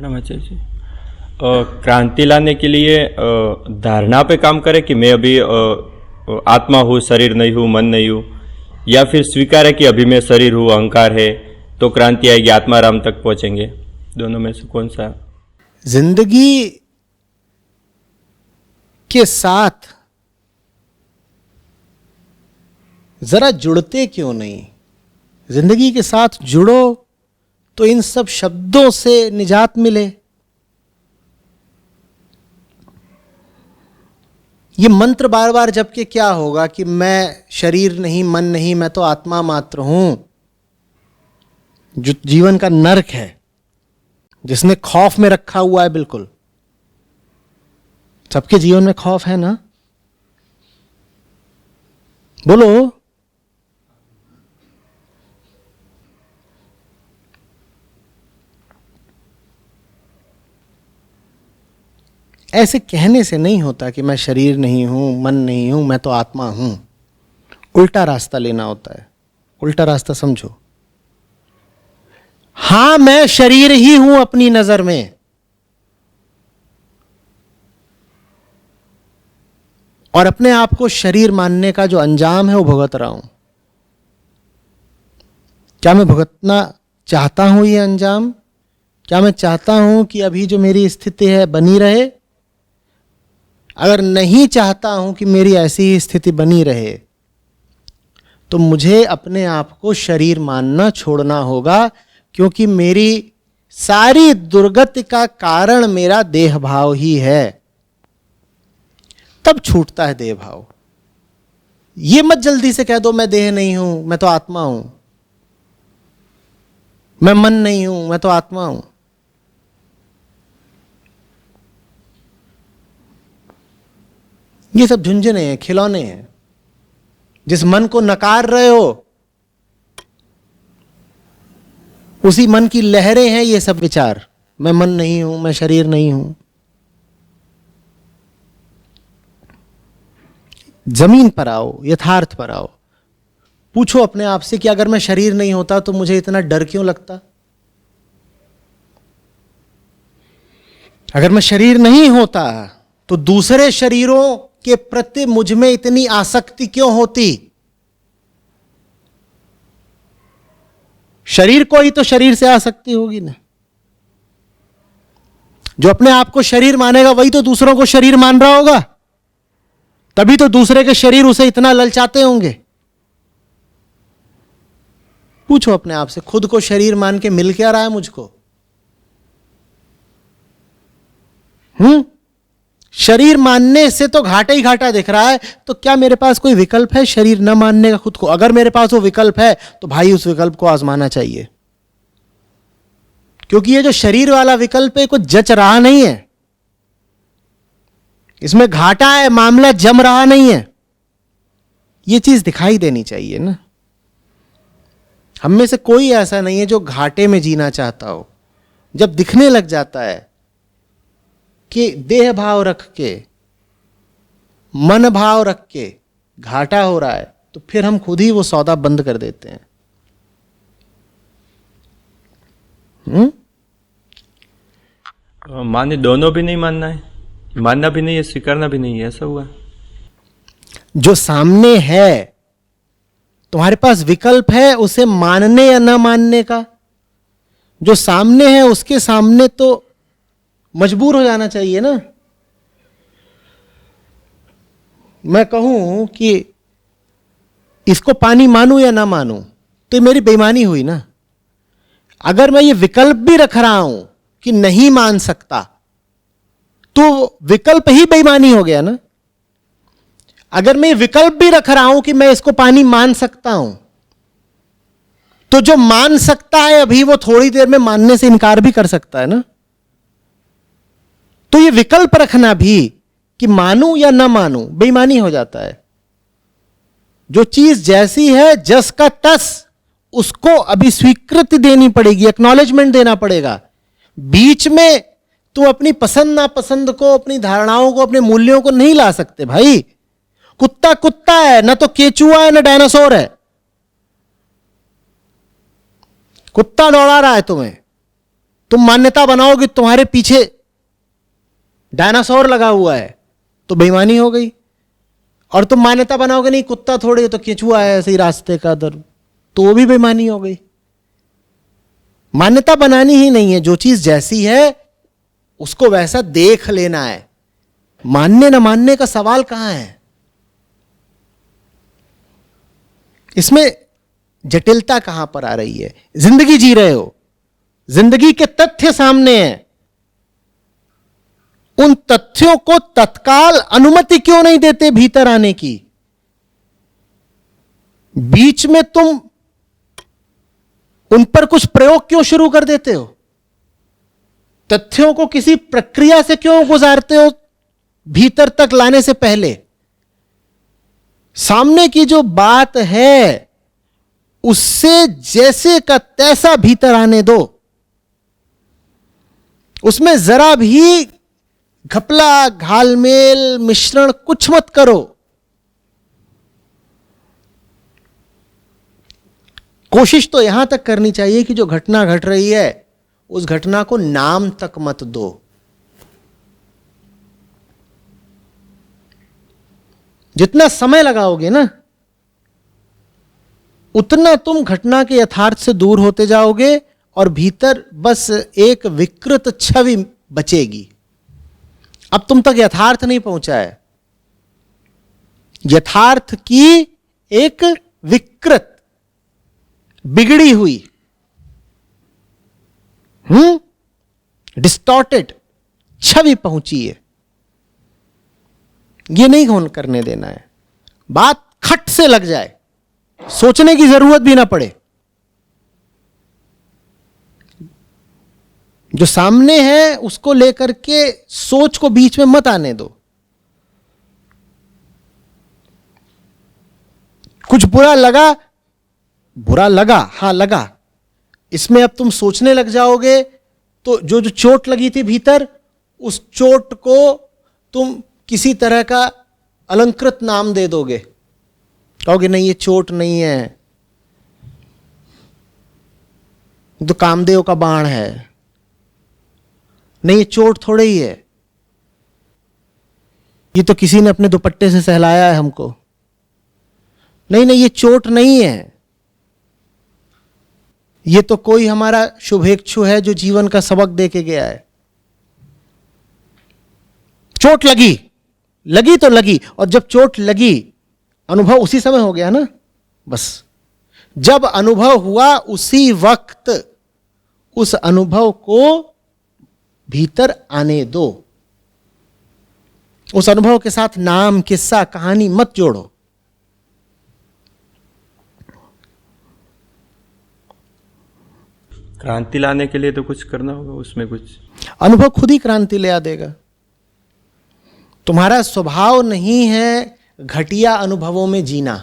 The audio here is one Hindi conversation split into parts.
नमस्ते जी। क्रांति लाने के लिए धारणा पे काम करें कि मैं अभी आत्मा हूँ, शरीर नहीं हूँ, मन नहीं हूँ, या फिर स्वीकार है कि अभी मैं शरीर हूँ, अहंकार है, तो क्रांति आएगी, आत्माराम तक पहुँचेंगे। दोनों में से कौन सा? जिंदगी के साथ जरा जुड़ते क्यों नहीं? जिंदगी के साथ जुड़ो तो इन सब शब्दों से निजात मिले। ये मंत्र बार बार जप के क्या होगा कि मैं शरीर नहीं, मन नहीं, मैं तो आत्मा मात्र हूं। जो जीवन का नर्क है, जिसने खौफ में रखा हुआ है, बिल्कुल सबके जीवन में खौफ है ना? बोलो। ऐसे कहने से नहीं होता कि मैं शरीर नहीं हूं, मन नहीं हूं, मैं तो आत्मा हूं। उल्टा रास्ता लेना होता है। उल्टा रास्ता समझो। हां, मैं शरीर ही हूं अपनी नजर में, और अपने आप को शरीर मानने का जो अंजाम है वो भुगत रहा हूं। क्या मैं भुगतना चाहता हूं ये अंजाम? क्या मैं चाहता हूं कि अभी जो मेरी स्थिति है बनी रहे? अगर नहीं चाहता हूं कि मेरी ऐसी ही स्थिति बनी रहे, तो मुझे अपने आप को शरीर मानना छोड़ना होगा, क्योंकि मेरी सारी दुर्गति का कारण मेरा देह भाव ही है। तब छूटता है देह भाव। ये मत जल्दी से कह दो मैं देह नहीं हूं, मैं तो आत्मा हूं, मैं मन नहीं हूं, मैं तो आत्मा हूं। ये सब झुंझुने हैं, खिलौने हैं। जिस मन को नकार रहे हो, उसी मन की लहरें हैं ये सब विचार। मैं मन नहीं हूं, मैं शरीर नहीं हूं। जमीन पर आओ, यथार्थ पर आओ। पूछो अपने आप से कि अगर मैं शरीर नहीं होता तो मुझे इतना डर क्यों लगता? अगर मैं शरीर नहीं होता तो दूसरे शरीरों के प्रति मुझ में इतनी आसक्ति क्यों होती? शरीर को ही तो शरीर से आसक्ति होगी ना। जो अपने आप को शरीर मानेगा वही तो दूसरों को शरीर मान रहा होगा, तभी तो दूसरे के शरीर उसे इतना ललचाते होंगे। पूछो अपने आप से, खुद को शरीर मान के मिल क्या रहा है मुझको? शरीर मानने से तो घाटा ही घाटा दिख रहा है, तो क्या मेरे पास कोई विकल्प है शरीर न मानने का खुद को? अगर मेरे पास वो विकल्प है तो भाई उस विकल्प को आजमाना चाहिए, क्योंकि ये जो शरीर वाला विकल्प है कुछ जच रहा नहीं है। इसमें घाटा है, मामला जम रहा नहीं है। ये चीज दिखाई देनी चाहिए ना। हम में से कोई ऐसा नहीं है जो घाटे में जीना चाहता हो। जब दिखने लग जाता है कि देह भाव रख के, मन भाव रख के घाटा हो रहा है, तो फिर हम खुद ही वो सौदा बंद कर देते हैं। माने दोनों भी नहीं मानना है, मानना भी नहीं है, स्वीकारना भी नहीं है, ऐसा हुआ? जो सामने है, तुम्हारे पास विकल्प है उसे मानने या न मानने का। जो सामने है उसके सामने तो मजबूर हो जाना चाहिए ना। मैं कहूं कि इसको पानी मानूं या ना मानूं, तो मेरी बेईमानी हुई ना। अगर मैं ये विकल्प भी रख रहा हूं कि नहीं मान सकता, तो विकल्प ही बेईमानी हो गया ना। अगर मैं ये विकल्प भी रख रहा हूं कि मैं इसको पानी मान सकता हूं, तो जो मान सकता है अभी वो थोड़ी देर में मानने से इनकार भी कर सकता है ना। तो ये विकल्प रखना भी कि मानूं या ना मानूं बेईमानी हो जाता है। जो चीज जैसी है जस का तस, उसको अभी स्वीकृति देनी पड़ेगी, एक्नॉलेजमेंट देना पड़ेगा। बीच में तुम अपनी पसंद नापसंद को, अपनी धारणाओं को, अपने मूल्यों को नहीं ला सकते भाई। कुत्ता कुत्ता है, ना तो केचुआ है ना डायनासोर है। कुत्ता दौड़ा रहा है तुम्हें, तुम मान्यता बनाओगे तुम्हारे पीछे डायनासोर लगा हुआ है तो बेईमानी हो गई, और तुम मान्यता बनाओगे नहीं कुत्ता थोड़े तो केचुआ है ऐसे ही रास्ते का दर, तो वो भी बेईमानी हो गई। मान्यता बनानी ही नहीं है, जो चीज जैसी है उसको वैसा देख लेना है। मानने न मानने का सवाल कहां है, इसमें जटिलता कहां पर आ रही है। जिंदगी जी रहे हो, जिंदगी के तथ्य सामने हैं, उन तथ्यों को तत्काल अनुमति क्यों नहीं देते भीतर आने की? बीच में तुम उन पर कुछ प्रयोग क्यों शुरू कर देते हो? तथ्यों को किसी प्रक्रिया से क्यों गुजारते हो भीतर तक लाने से पहले? सामने की जो बात है उससे जैसे का तैसा भीतर आने दो, उसमें जरा भी घपला घालमेल मिश्रण कुछ मत करो। कोशिश तो यहां तक करनी चाहिए कि जो घटना घट रही है उस घटना को नाम तक मत दो। जितना समय लगाओगे ना उतना तुम घटना के यथार्थ से दूर होते जाओगे और भीतर बस एक विकृत छवि बचेगी। अब तुम तक यथार्थ नहीं पहुंचा है, यथार्थ की एक विकृत बिगड़ी हुई डिस्टॉर्टेड छवि पहुंची है। यह नहीं होने करने देना है। बात खट से लग जाए, सोचने की जरूरत भी ना पड़े। जो सामने है उसको लेकर के सोच को बीच में मत आने दो। कुछ बुरा लगा, हां लगा, इसमें अब तुम सोचने लग जाओगे तो जो जो चोट लगी थी भीतर, उस चोट को तुम किसी तरह का अलंकृत नाम दे दोगे। कहोगे नहीं ये चोट नहीं है, तो कामदेव का बाण है। नहीं ये चोट थोड़े ही है, ये तो किसी ने अपने दुपट्टे से सहलाया है हमको। नहीं ये चोट नहीं है, ये तो कोई हमारा शुभेच्छु है जो जीवन का सबक दे के गया है। चोट लगी तो लगी, और जब चोट लगी अनुभव उसी समय हो गया ना। बस जब अनुभव हुआ उसी वक्त उस अनुभव को भीतर आने दो। उस अनुभव के साथ नाम, किस्सा, कहानी मत जोड़ो। क्रांति लाने के लिए तो कुछ करना होगा, उसमें कुछ अनुभव खुद ही क्रांति ले आ देगा। तुम्हारा स्वभाव नहीं है घटिया अनुभवों में जीना।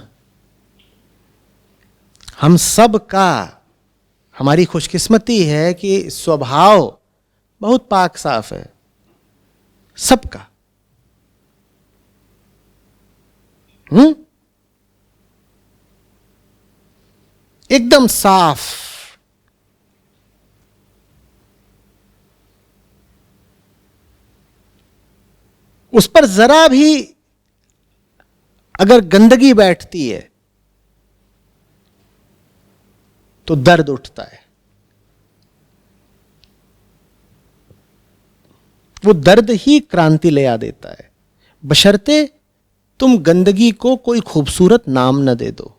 हम सब का, हमारी खुशकिस्मती है कि स्वभाव बहुत पाक साफ है सबका। एकदम साफ। उस पर जरा भी अगर गंदगी बैठती है तो दर्द उठता है। वो दर्द ही क्रांति ले आ देता है, बशर्ते तुम गंदगी को कोई खूबसूरत नाम न दे दो।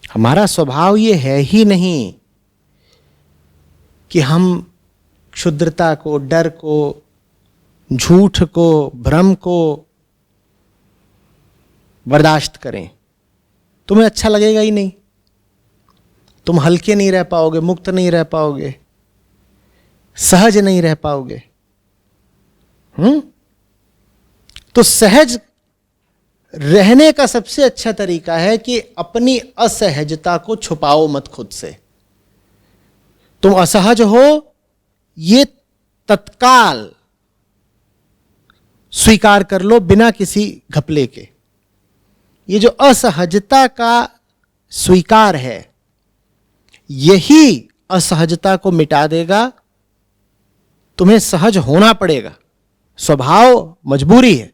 हमारा स्वभाव ये है ही नहीं कि हम क्षुद्रता को, डर को, झूठ को, भ्रम को बर्दाश्त करें। तुम्हें अच्छा लगेगा ही नहीं, तुम हल्के नहीं रह पाओगे, मुक्त नहीं रह पाओगे, सहज नहीं रह पाओगे। तो सहज रहने का सबसे अच्छा तरीका है कि अपनी असहजता को छुपाओ मत खुद से। तुम असहज हो ये तत्काल स्वीकार कर लो बिना किसी घपले के। ये जो असहजता का स्वीकार है, यही असहजता को मिटा देगा। तुम्हें सहज होना पड़ेगा, स्वभाव मजबूरी है।